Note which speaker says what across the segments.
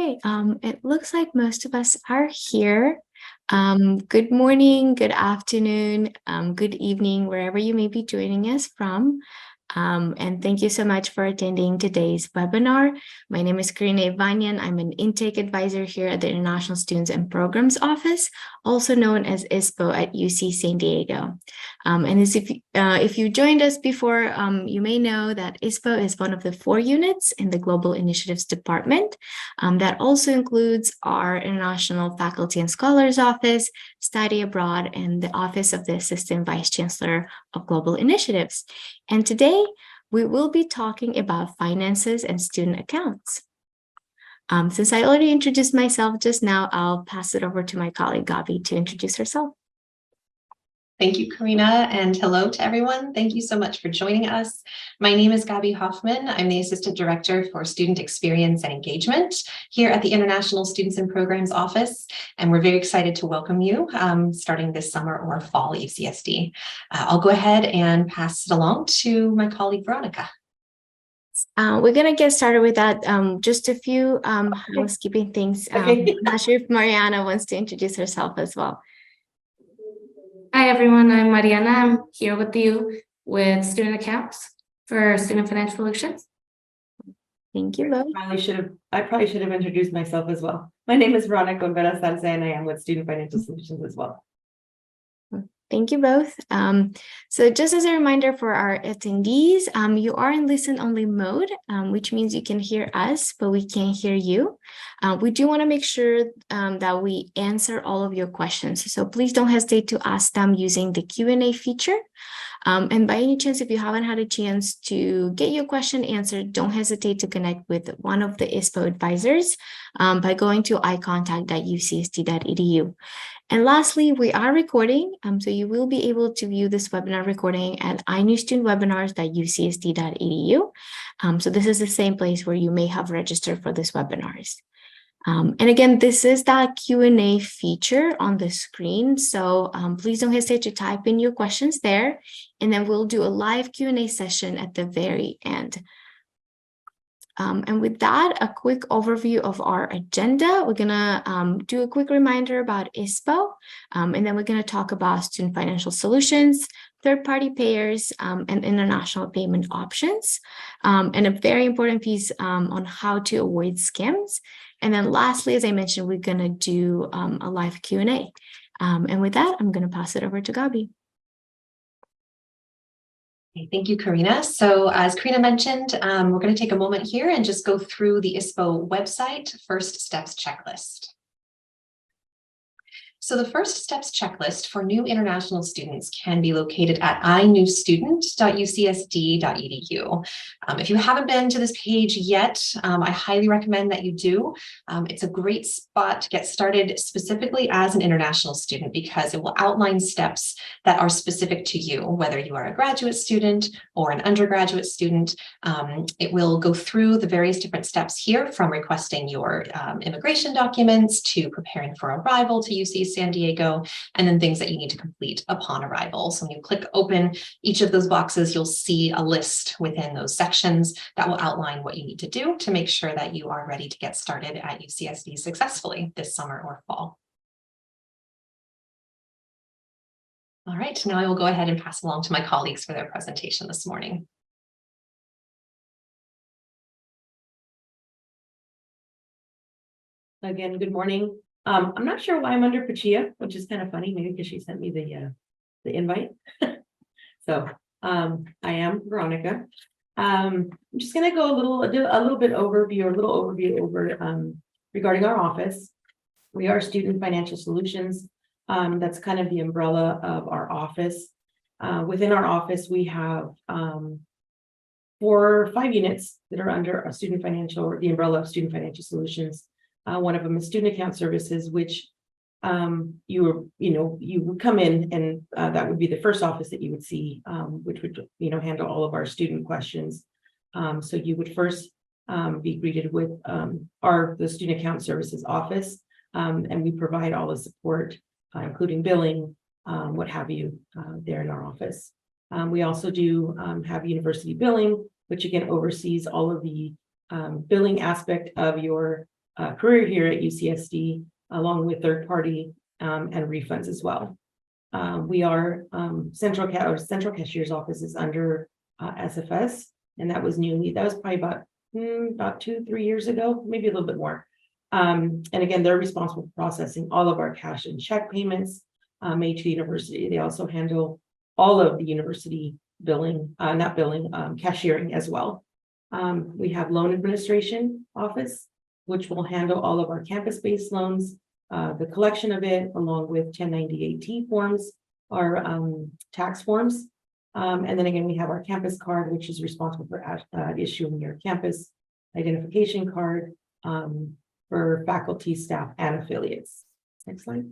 Speaker 1: Okay, it looks like most of us are here. Good morning, good afternoon, good evening, wherever you may be joining us from. And thank you so much for attending today's webinar. My name is Karina Ivanyan. I'm an intake advisor here at the International Students and Programs Office, also known as ISPO at UC San Diego. And as if you joined us before, you may know that ISPO is one of the 4 units in the Global Initiatives Department. That also includes our International Faculty and Scholars Office, Study Abroad, and the Office of the Assistant Vice Chancellor of Global Initiatives. And today, we will be talking about finances and student accounts. Since I already introduced myself just now, I'll pass it over to my colleague, Gabi, to introduce herself.
Speaker 2: Thank you, Karina, and hello to everyone. Thank you so much for joining us. My name is Gabi Hoffman. I'm the Assistant Director for Student Experience and Engagement here at the International Students and Programs Office, and we're very excited to welcome you starting this summer or fall at UCSD. I'll go ahead and pass it along to my colleague, Veronica.
Speaker 1: We're going to get started with that. Just a few housekeeping things. I'm not sure if Mariana wants to introduce herself as well.
Speaker 3: Hi, everyone. I'm Mariana. I'm here with you with student accounts for Student Financial Solutions.
Speaker 1: Thank you both.
Speaker 4: I probably should have introduced myself as well. My name is Veronica Olvera Salce, and I am with Student Financial Solutions as well.
Speaker 1: Thank you both. So just as a reminder for our attendees, you are in listen-only mode, which means you can hear us, but we can't hear you. We do want to make sure that we answer all of your questions. So please don't hesitate to ask them using the Q&A feature. And by any chance, if you haven't had a chance to get your question answered, don't hesitate to connect with one of the ISPO advisors by going to icontact.ucsd.edu. And lastly, we are recording, so you will be able to view this webinar recording at inewstudentwebinars.ucsd.edu. So this is the same place where you may have registered for this webinars. And again, this is that Q&A feature on the screen. So please don't hesitate to type in your questions there, and then we'll do a live Q&A session at the very end. And with that, a quick overview of our agenda. We're going to do a quick reminder about ISPO, and then we're going to talk about student financial solutions, third-party payers, and international payment options, and a very important piece on how to avoid scams. And then lastly, as I mentioned, we're going to do a live Q&A. And with that, I'm going to pass it over to Gabi.
Speaker 2: Thank you, Karina. So as Karina mentioned, we're going to take a moment here and just go through the ISPO website First Steps Checklist. So the First Steps Checklist for new international students can be located at inewstudent.ucsd.edu. If you haven't been to this page yet, I highly recommend that you do. It's a great spot to get started specifically as an international student because it will outline steps that are specific to you, whether you are a graduate student or an undergraduate student. It will go through the various different steps here from requesting your immigration documents to preparing for arrival to UC San Diego, and then things that you need to complete upon arrival. So when you click open each of those boxes, you'll see a list within those sections that will outline what you need to do to make sure that you are ready to get started at UCSD successfully this summer or fall. All right, now I will go ahead and pass along to my colleagues for their presentation this morning.
Speaker 4: Again, good morning. I'm not sure why I'm under Pachia, which is kind of funny, maybe because she sent me the invite. So I am Veronica. I'm just going to go a little bit overview over regarding our office. We are Student Financial Solutions. That's kind of the umbrella of our office. Within our office, we have 5 units that are under a student financial, or the umbrella of Student Financial Solutions. One of them is student account services, which you would come in and that would be the first office that you would see, which would handle all of our student questions. So you would first be greeted with the student account services office, and we provide all the support, including billing, what have you, there in our office. We also do have university billing, which again oversees all of the billing aspect of your career here at UCSD, along with third party and refunds as well. We are central cashier's office is under SFS, and that was probably about 2-3 years ago, maybe a little bit more. And again, they're responsible for processing all of our cash and check payments made to the university. They also handle all of the university billing, cashiering as well. We have loan administration office, which will handle all of our campus-based loans, the collection of it, along with 1098-T forms, our tax forms. And then again, we have our campus card, which is responsible for issuing your campus identification card for faculty, staff, and affiliates. Next slide.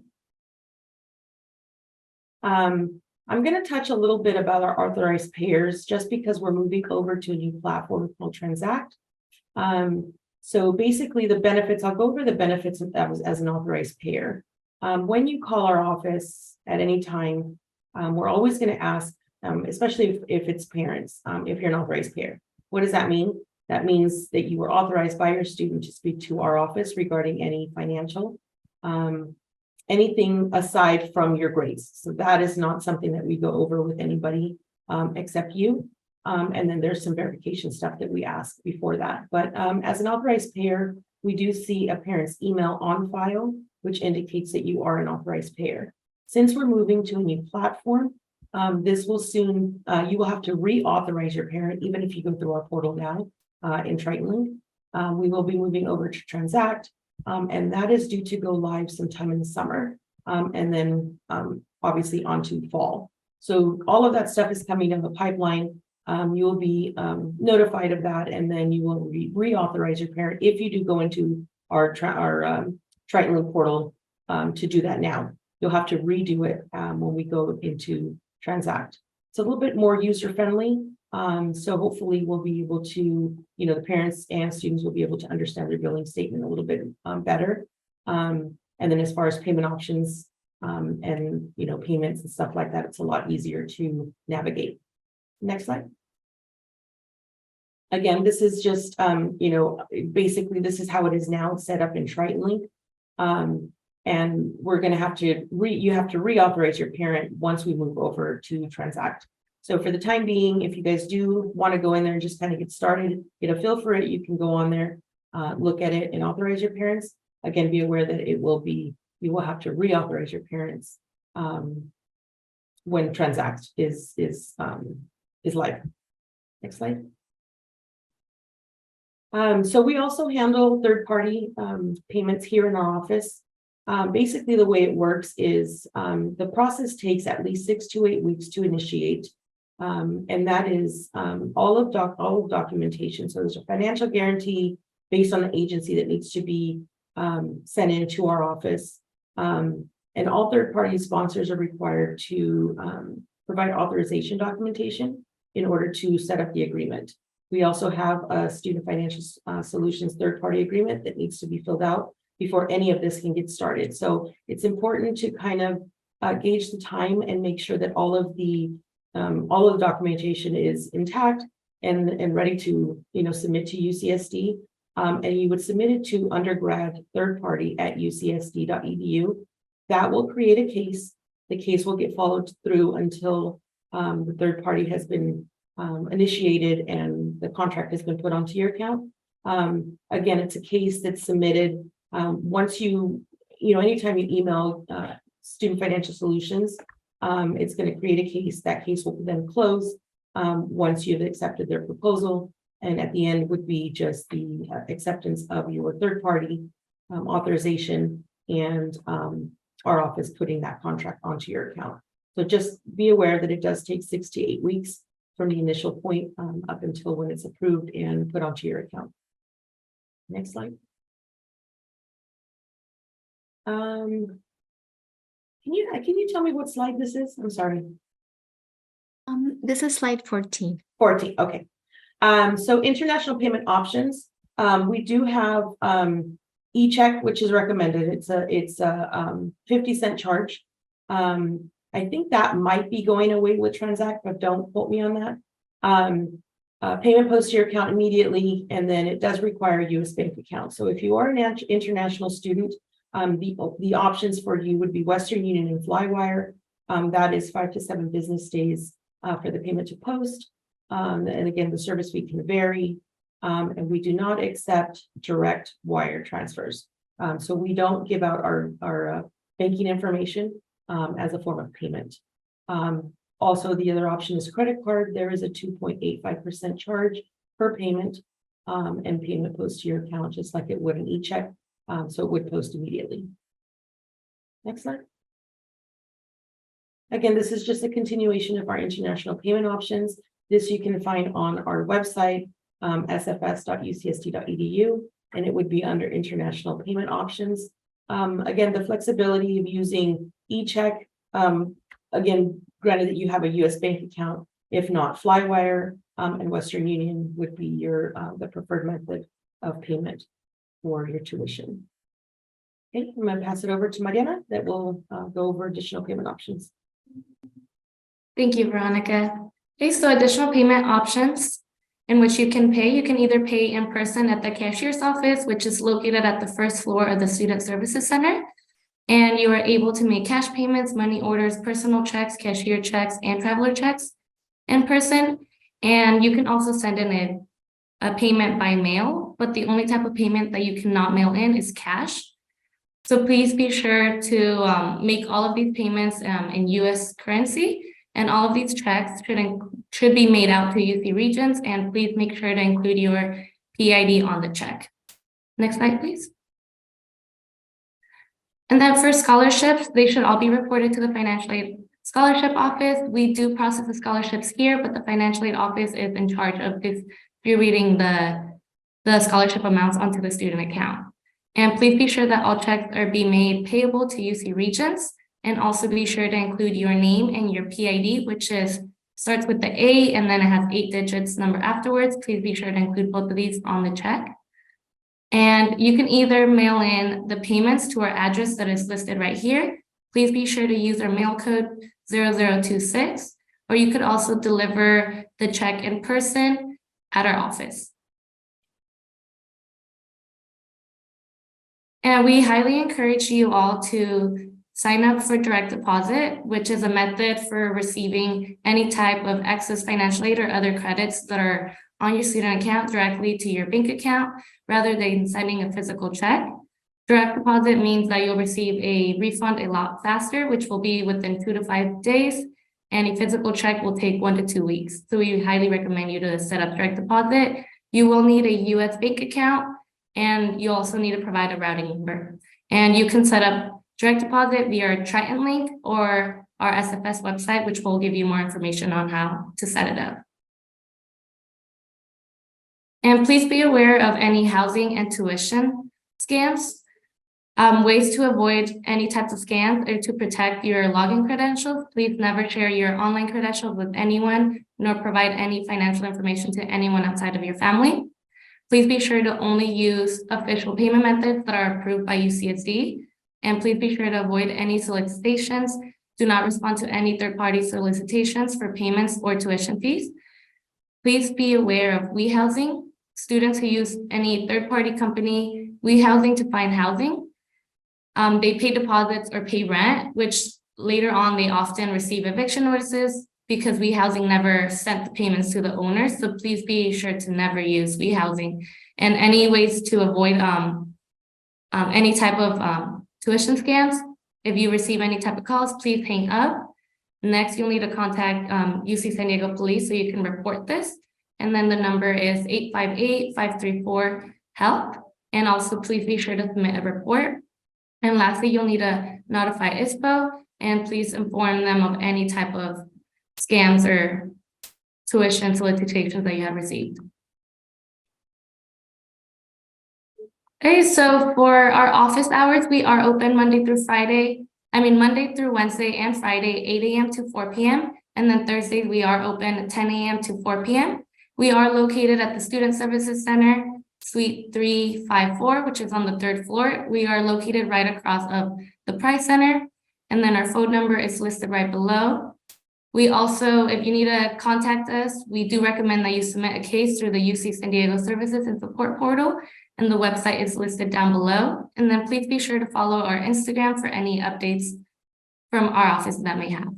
Speaker 4: I'm going to touch a little bit about our authorized payers, just because we're moving over to a new platform called Transact. So basically the benefits, I'll go over the benefits of that as an authorized payer. When you call our office at any time, we're always going to ask, especially if it's parents, if you're an authorized payer. What does that mean? That means that you were authorized by your student to speak to our office regarding any financial, anything aside from your grades. So that is not something that we go over with anybody except you. And then there's some verification stuff that we ask before that. But as an authorized payer, we do see a parent's email on file, which indicates that you are an authorized payer. Since we're moving to a new platform, this will soon, you will have to reauthorize your parent, even if you go through our portal now in TritonLink. We will be moving over to Transact, and that is due to go live sometime in the summer, and then obviously onto fall. So all of that stuff is coming down the pipeline. You will be notified of that, and then you will reauthorize your parent if you do go into our TritonLink portal to do that now. You'll have to redo it when we go into Transact. It's a little bit more user-friendly, so hopefully we'll be able to, the parents and students will be able to understand their billing statement a little bit better. And then as far as payment options and payments and stuff like that, it's a lot easier to navigate. Next slide. Again, this is just, basically this is how it is now set up in TritonLink. And we're going to have to, you have to reauthorize your parent once we move over to Transact. So for the time being, if you guys do want to go in there and just kind of get started, get a feel for it, you can go on there, look at it and authorize your parents. Again, be aware that you will have to reauthorize your parents when Transact is live. Next slide. So we also handle third-party payments here in our office. Basically, the way it works is the process takes at least 6 to 8 weeks to initiate, and that is all of documentation. So there's a financial guarantee based on the agency that needs to be sent into our office, and all third-party sponsors are required to provide authorization documentation in order to set up the agreement. We also have a Student Financial Solutions third-party agreement that needs to be filled out before any of this can get started. So it's important to kind of gauge the time and make sure that all of the documentation is intact and ready to submit to UCSD. And you would submit it to undergrad third-party at ucsd.edu. That will create a case. The case will get followed through until the third party has been initiated and the contract has been put onto your account. Again, it's a case that's submitted once anytime you email Student Financial Solutions, it's going to create a case. That case will then close once you've accepted their proposal. And at the end would be just the acceptance of your third party authorization and our office putting that contract onto your account. So just be aware that it does take 6 to 8 weeks from the initial point up until when it's approved and put onto your account. Next slide. Can you tell me what slide this is? I'm sorry.
Speaker 1: This is slide 14.
Speaker 4: 14. Okay. So international payment options. We do have e-check, which is recommended. It's a 50-cent charge. I think that might be going away with Transact, but don't quote me on that. payment post to your account immediately, and then it does require a U.S. bank account. So if you are an international student, the options for you would be Western Union and Flywire. That is 5 to 7 business days for the payment to post. And again, the service fee can vary. And we do not accept direct wire transfers. So we don't give out our banking information as a form of payment. Also, the other option is credit card. There is a 2.85% charge per payment and payment post to your account, just like it would an e-check. So it would post immediately. Next slide. Again, this is just a continuation of our international payment options. This you can find on our website, sfs.ucsd.edu, and it would be under international payment options. Again, the flexibility of using e-check, again, granted that you have a U.S. bank account, if not Flywire and Western Union would be your the preferred method of payment for your tuition. Okay, I'm going to pass it over to Mariana that will go over additional payment options.
Speaker 3: Thank you, Veronica. Okay, so additional payment options in which you can either pay in person at the cashier's office, which is located at the first floor of the Student Services Center. And you are able to make cash payments, money orders, personal checks, cashier checks, and traveler checks in person. And you can also send in a payment by mail, but the only type of payment that you cannot mail in is cash. So please be sure to make all of these payments in US currency, and all of these checks should be made out to UC Regents, and please make sure to include your PID on the check. Next slide, please. And then for scholarships, they should all be reported to the Financial Aid Scholarship Office. We do process the scholarships here, but the Financial Aid Office is in charge of distributing the scholarship amounts onto the student account. And please be sure that all checks are being made payable to UC Regents, and also be sure to include your name and your PID, which starts with the A and then it has 8 digits number afterwards. Please be sure to include both of these on the check. And you can either mail in the payments to our address that is listed right here. Please be sure to use our mail code 0026, or you could also deliver the check in person at our office. And we highly encourage you all to sign up for direct deposit, which is a method for receiving any type of excess financial aid or other credits that are on your student account directly to your bank account, rather than sending a physical check. Direct deposit means that you'll receive a refund a lot faster, which will be within 2 to 5 days, and a physical check will take 1 to 2 weeks. So we highly recommend you to set up direct deposit. You will need a US bank account, and you also need to provide a routing number. And you can set up direct deposit via our Triton link or our SFS website, which will give you more information on how to set it up. And please be aware of any housing and tuition scams. Ways to avoid any types of scams or to protect your login credentials. Please never share your online credentials with anyone, nor provide any financial information to anyone outside of your family. Please be sure to only use official payment methods that are approved by UCSD. And please be sure to avoid any solicitations. Do not respond to any third-party solicitations for payments or tuition fees. Please be aware of WeHousing. Students who use any third-party company WeHousing to find housing, they pay deposits or pay rent, which later on they often receive eviction notices because WeHousing never sent the payments to the owners. So please be sure to never use WeHousing. And any ways to avoid any type of tuition scams. If you receive any type of calls, please hang up. Next, you'll need to contact UC San Diego Police so you can report this. And then the number is 858-534-HELP. And also please be sure to submit a report. And lastly, you'll need to notify ISPO and please inform them of any type of scams or tuition solicitations that you have received. Okay, so for our office hours, we are open Monday through Wednesday and Friday, 8 a.m. to 4 p.m. And then Thursday, we are open 10 a.m. to 4 p.m. We are located at the Student Services Center, Suite 354, which is on the 3rd floor. We are located right across of the Price Center. And then our phone number is listed right below. We also, if you need to contact us, we do recommend that you submit a case through the UC San Diego Services and Support Portal, and the website is listed down below. And then please be sure to follow our Instagram for any updates from our office that may have.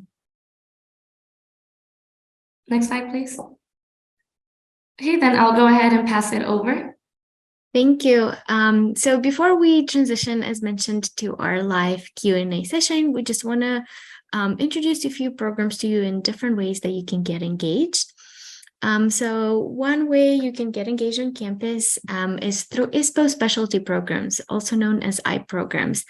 Speaker 3: Next slide, please. Okay, then I'll go ahead and pass it over.
Speaker 1: Thank you. So before we transition, as mentioned, to our live Q&A session, we just want to introduce a few programs to you in different ways that you can get engaged. So one way you can get engaged on campus is through ISPO specialty programs, also known as I programs.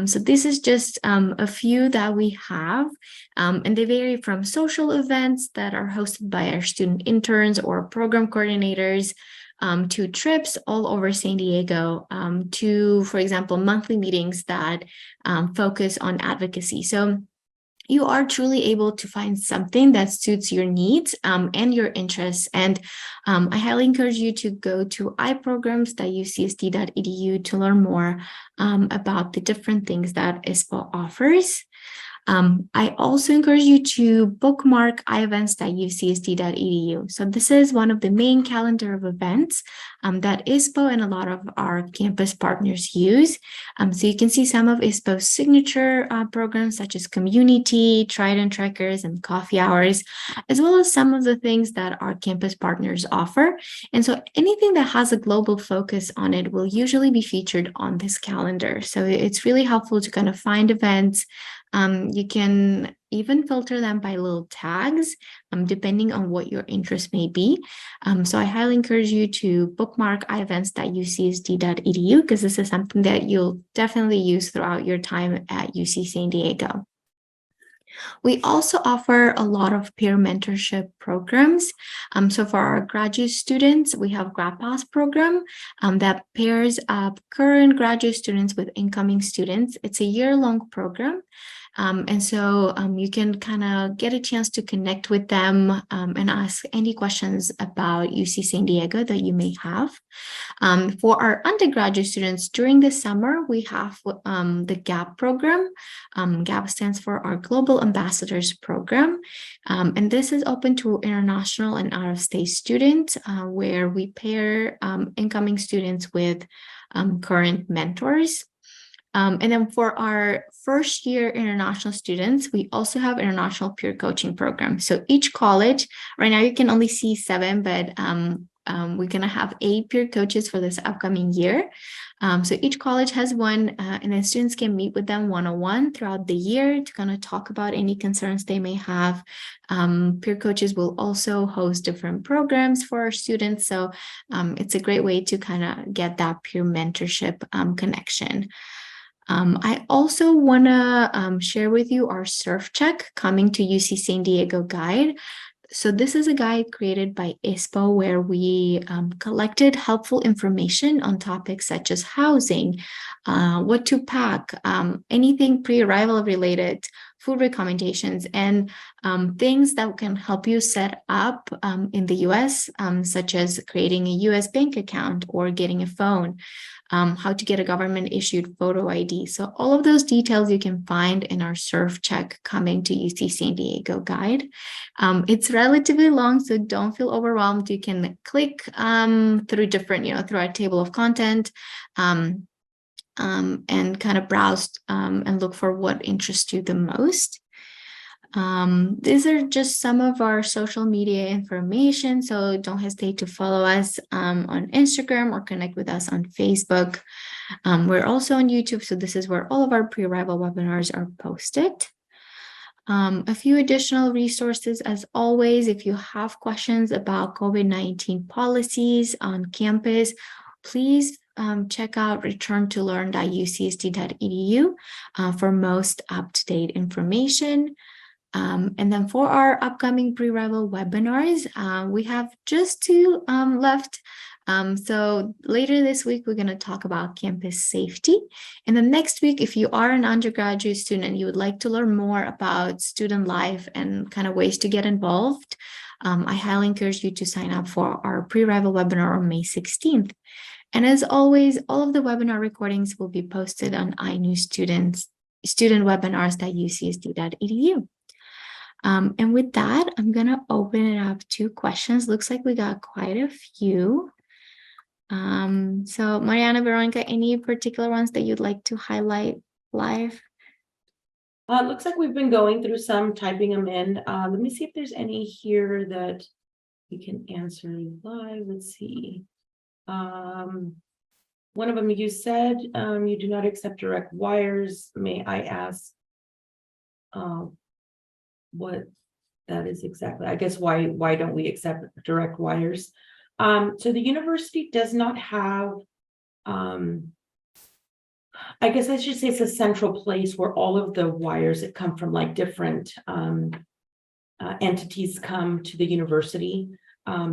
Speaker 1: So this is just a few that we have, and they vary from social events that are hosted by our student interns or program coordinators, to trips all over San Diego, to, for example, monthly meetings that focus on advocacy. So you are truly able to find something that suits your needs and your interests. And I highly encourage you to go to iprograms.ucsd.edu to learn more about the different things that ISPO offers. I also encourage you to bookmark ievents.ucsd.edu. So this is one of the main calendar of events that ISPO and a lot of our campus partners use. So you can see some of ISPO's signature programs such as community, Trident Trekkers, and coffee hours, as well as some of the things that our campus partners offer. And so anything that has a global focus on it will usually be featured on this calendar. So it's really helpful to kind of find events. You can even filter them by little tags, depending on what your interest may be. So I highly encourage you to bookmark ievents.ucsd.edu because this is something that you'll definitely use throughout your time at UC San Diego. We also offer a lot of peer mentorship programs. So for our graduate students, we have Grad Pass program that pairs up current graduate students with incoming students. It's a year-long program. And so you can kind of get a chance to connect with them and ask any questions about UC San Diego that you may have. For our undergraduate students, during the summer, we have the GAP program. GAP stands for our Global Ambassadors Program. And this is open to international and out-of-state students, where we pair incoming students with current mentors. And then for our first year international students, we also have international peer coaching program. So each college, right now you can only see 7, but we're going to have 8 peer coaches for this upcoming year. So each college has one, and then students can meet with them one-on-one throughout the year to kind of talk about any concerns they may have. Peer coaches will also host different programs for our students. So it's a great way to kind of get that peer mentorship connection. I also want to share with you our Surf Check Coming to UC San Diego guide. So this is a guide created by ISPO where we collected helpful information on topics such as housing, what to pack, anything pre-arrival related, food recommendations, and things that can help you set up in the US, such as creating a US bank account or getting a phone. How to get a government-issued photo ID. So all of those details you can find in our Surf Check Coming to UC San Diego guide. It's relatively long, so don't feel overwhelmed. You can click through different, through our table of content and kind of browse and look for what interests you the most. These are just some of our social media information, so don't hesitate to follow us on Instagram or connect with us on Facebook. We're also on YouTube, so this is where all of our pre-arrival webinars are posted. A few additional resources, as always, if you have questions about COVID-19 policies on campus, please check out returntolearn.ucsd.edu for most up-to-date information. And then for our upcoming pre-arrival webinars, we have just 2 left. So later this week, we're going to talk about campus safety. And then next week, if you are an undergraduate student and you would like to learn more about student life and kind of ways to get involved, I highly encourage you to sign up for our pre-arrival webinar on May 16th. And as always, all of the webinar recordings will be posted on iNews student webinars.ucsd.edu. And with that, I'm going to open it up to questions. Looks like we got quite a few. So Mariana, Veronica, any particular ones that you'd like to highlight live?
Speaker 4: It looks like we've been going through some, typing them in. Let me see if there's any here that we can answer live. Let's see. One of them, you said you do not accept direct wires. May I ask what that is exactly? I guess why don't we accept direct wires? So the university does not have, I guess I should say it's a central place where all of the wires that come from like different entities come to the university.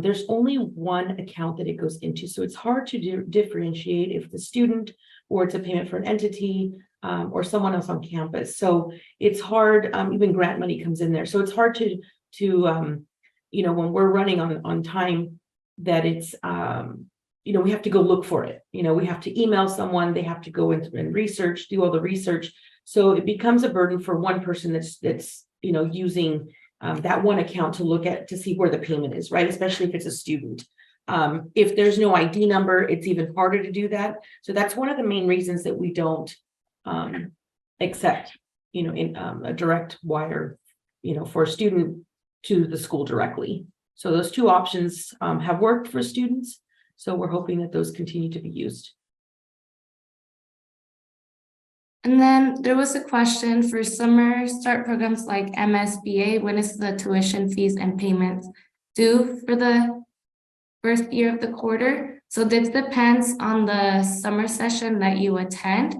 Speaker 4: There's only one account that it goes into, so it's hard to differentiate if the student or it's a payment for an entity or someone else on campus. So it's hard, even grant money comes in there. So it's hard to you know, when we're running on time, that it's you know, we have to go look for it. You know, we have to email someone, they have to go and research, do all the research. So it becomes a burden for one person that's you know, using that one account to look at, to see where the payment is, right? Especially if it's a student. If there's no ID number, it's even harder to do that. So that's one of the main reasons that we don't accept, you know, in a direct wire, you know, for a student to the school directly. So those two options have worked for students. So we're hoping that those continue to be used.
Speaker 3: And then there was a question for summer start programs like MSBA. When is the tuition fees and payments due for the first year of the quarter? So this depends on the summer session that you attend.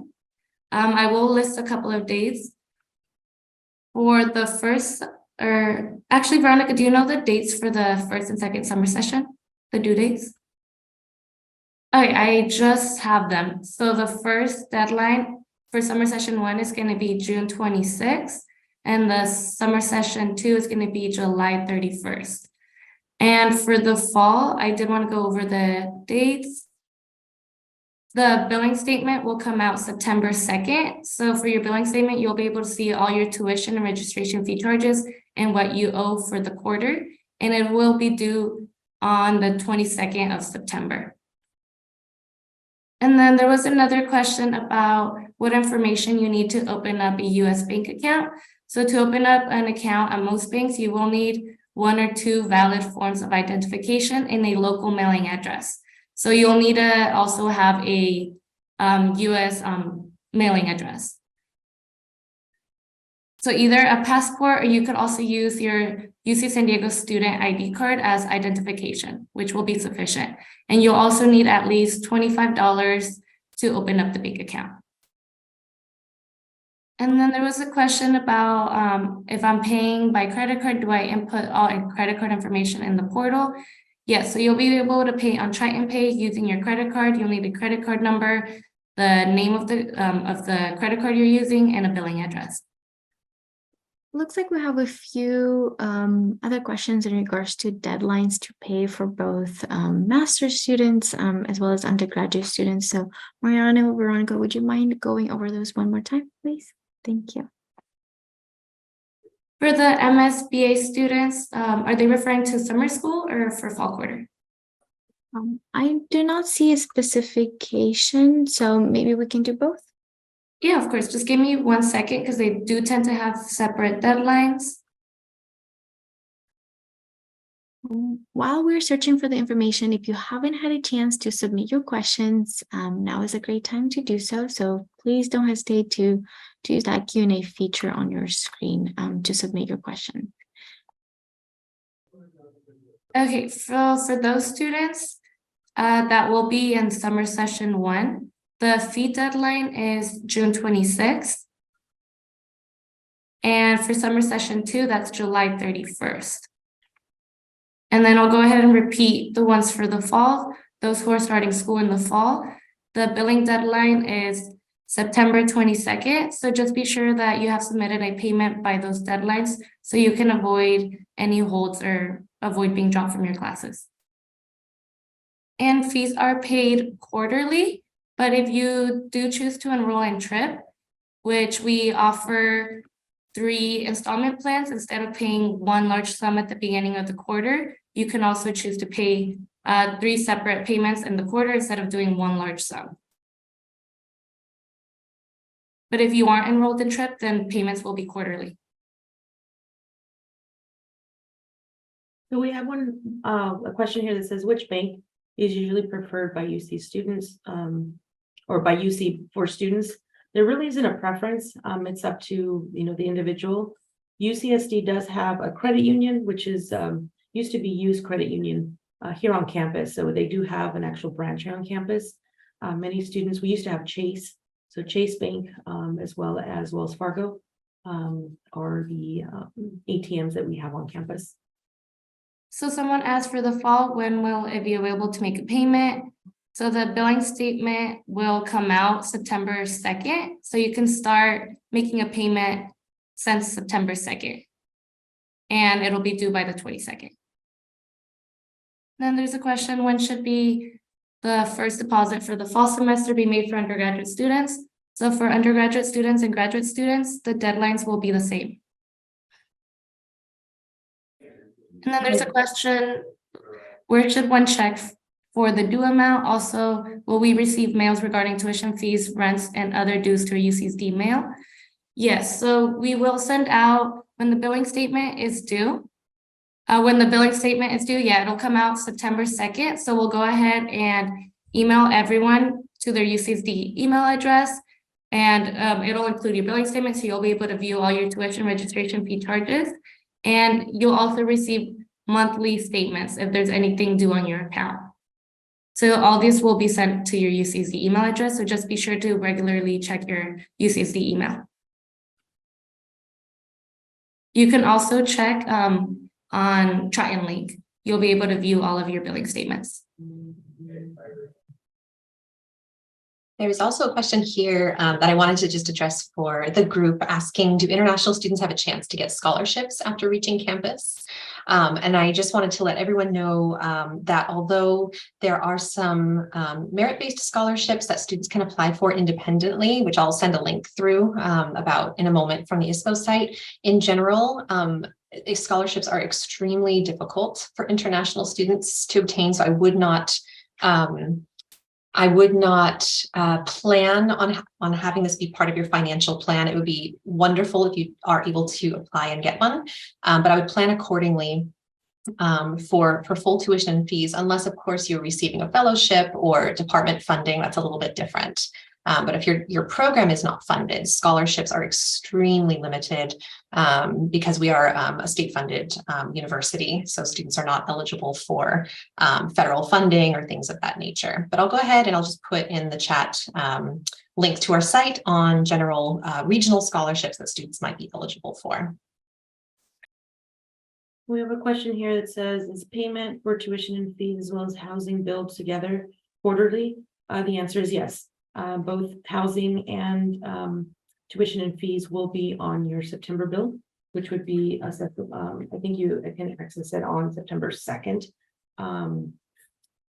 Speaker 3: I will list a couple of dates. For the first, or actually, Veronica, do you know the dates for the first and second summer session? The due dates? Okay, I just have them. So the first deadline for summer session 1 is going to be June 26th, and the summer session 2 is going to be July 31st. And for the fall, I did want to go over the dates. The billing statement will come out September 2nd. So for your billing statement, you'll be able to see all your tuition and registration fee charges and what you owe for the quarter. And it will be due on the 22nd of September. And then there was another question about what information you need to open up a US bank account. So to open up an account at most banks, you will need 1 or 2 valid forms of identification and a local mailing address. So you'll need to also have a US mailing address. So either a passport, or you could also use your UC San Diego student ID card as identification, which will be sufficient. And you'll also need at least $25 to open up the bank account. And then there was a question about if I'm paying by credit card, do I input all credit card information in the portal? Yes, so you'll be able to pay on Triton Pay using your credit card. You'll need a credit card number, the name of the credit card you're using, and a billing address.
Speaker 1: Looks like we have a few other questions in regards to deadlines to pay for both master's students as well as undergraduate students. So Mariana, Veronica, would you mind going over those one more time, please? Thank you.
Speaker 3: For the MSBA students, are they referring to summer school or for fall quarter?
Speaker 1: I do not see a specification, so maybe we can do both.
Speaker 3: Yeah, of course. Just give me 1 second because they do tend to have separate deadlines.
Speaker 1: While we're searching for the information, if you haven't had a chance to submit your questions, now is a great time to do so. So please don't hesitate to use that Q&A feature on your screen to submit your question.
Speaker 3: Okay, so for those students that will be in summer session 1, the fee deadline is June 26th. And for summer session 2, that's July 31st. And then I'll go ahead and repeat the ones for the fall. Those who are starting school in the fall, the billing deadline is September 22nd. So just be sure that you have submitted a payment by those deadlines so you can avoid any holds or avoid being dropped from your classes. And fees are paid quarterly, but if you do choose to enroll in TRIP, which we offer 3 installment plans, instead of paying one large sum at the beginning of the quarter, you can also choose to pay 3 separate payments in the quarter instead of doing one large sum. But if you aren't enrolled in TRIP, then payments will be quarterly.
Speaker 4: So we have a question here that says, which bank is usually preferred by UC students, or by UC for students? There really isn't a preference. It's up to, the individual. UCSD does have a credit union, which is used to be Used Credit Union here on campus. So they do have an actual branch here on campus. Many students, we used to have Chase. So Chase Bank, as well as Wells Fargo, are the ATMs that we have on campus.
Speaker 3: So someone asked for the fall, when will it be available to make a payment? So the billing statement will come out September 2nd. So you can start making a payment since September 2nd. And it'll be due by the 22nd. Then there's a question, when should be the first deposit for the fall semester be made for undergraduate students? So for undergraduate students and graduate students, the deadlines will be the same. And then there's a question, where should one check for the due amount? Also, will we receive mails regarding tuition fees, rents, and other dues to a UCSD mail? Yes, so we will send out when the billing statement is due. It'll come out September 2nd. So we'll go ahead and email everyone to their UCSD email address. And it'll include your billing statement, so you'll be able to view all your tuition registration fee charges. And you'll also receive monthly statements if there's anything due on your account. So all this will be sent to your UCSD email address. So just be sure to regularly check your UCSD email. You can also check on Triton Link. You'll be able to view all of your billing statements.
Speaker 2: There's also a question here that I wanted to just address for the group, asking, do international students have a chance to get scholarships after reaching campus? And I just wanted to let everyone know that although there are some merit-based scholarships that students can apply for independently, which I'll send a link through about in a moment from the ISPO site, in general, scholarships are extremely difficult for international students to obtain. So I would not plan on having this be part of your financial plan. It would be wonderful if you are able to apply and get one, but I would plan accordingly for full tuition and fees, unless of course you're receiving a fellowship or department funding. That's a little bit different. But if your program is not funded, scholarships are extremely limited because we are a state-funded university. So students are not eligible for federal funding or things of that nature. But I'll go ahead and I'll just put in the chat link to our site on general regional scholarships that students might be eligible for.
Speaker 4: We have a question here that says, is payment for tuition and fees as well as housing billed together quarterly? The answer is yes. Both housing and tuition and fees will be on your September bill, which would be I think you can access it on September 2nd on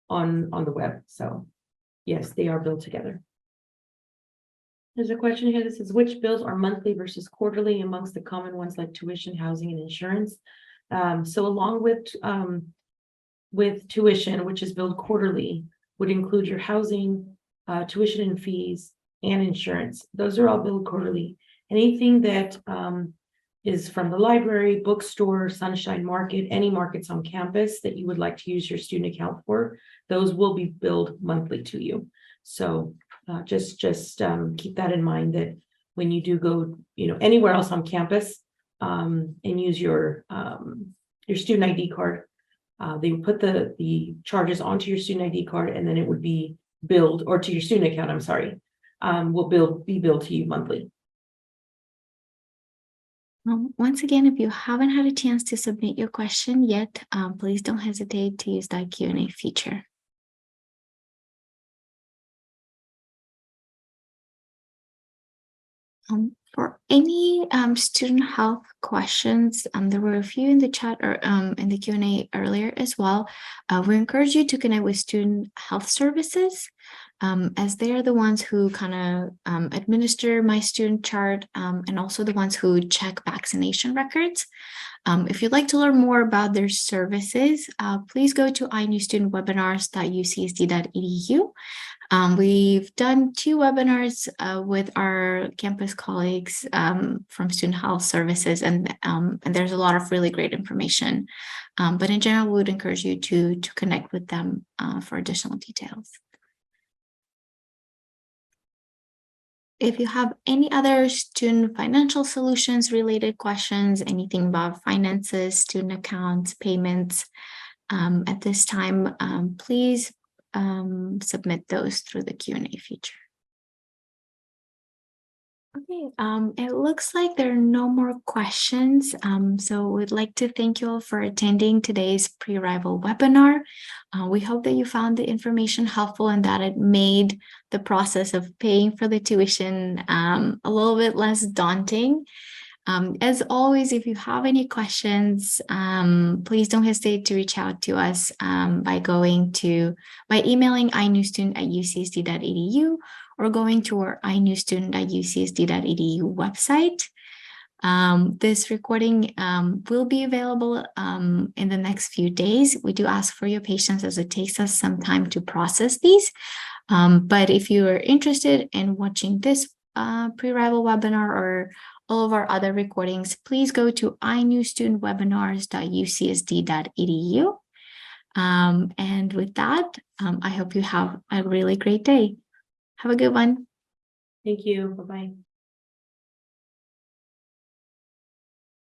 Speaker 4: the web. So yes, they are billed together. There's a question here that says, which bills are monthly versus quarterly amongst the common ones like tuition, housing, and insurance? So along with tuition, which is billed quarterly, would include your housing, tuition and fees, and insurance. Those are all billed quarterly. Anything that is from the library, bookstore, Sunshine Market, any markets on campus that you would like to use your student account for, those will be billed monthly to you. So just keep that in mind, that when you do go, anywhere else on campus and use your student ID card, they put the charges onto your student ID card, and then it would be billed, or to your student account, I'm sorry, will be billed to you monthly.
Speaker 1: Once again, if you haven't had a chance to submit your question yet, please don't hesitate to use that Q&A feature. For any student health questions, there were a few in the chat or in the Q&A earlier as well. We encourage you to connect with student health services. as they are the ones who kind of administer my student chart and also the ones who check vaccination records. If you'd like to learn more about their services, please go to inewstudentwebinars.ucsd.edu. We've done 2 webinars with our campus colleagues from Student Health Services, and there's a lot of really great information. But in general, we would encourage you to connect with them for additional details. If you have any other student financial solutions related questions, anything about finances, student accounts, payments, at this time, please submit those through the Q&A feature. Okay, it looks like there are no more questions. So we'd like to thank you all for attending today's pre-arrival webinar. We hope that you found the information helpful and that it made the process of paying for the tuition a little bit less daunting. As always, if you have any questions, please don't hesitate to reach out to us by emailing inewstudent@ucsd.edu or going to our inewstudent.ucsd.edu website. This recording will be available in the next few days. We do ask for your patience as it takes us some time to process these. But if you are interested in watching this pre-arrival webinar or all of our other recordings, please go to inewstudentwebinars.ucsd.edu. And with that, I hope you have a really great day. Have a good one.
Speaker 4: Thank you. Bye-bye.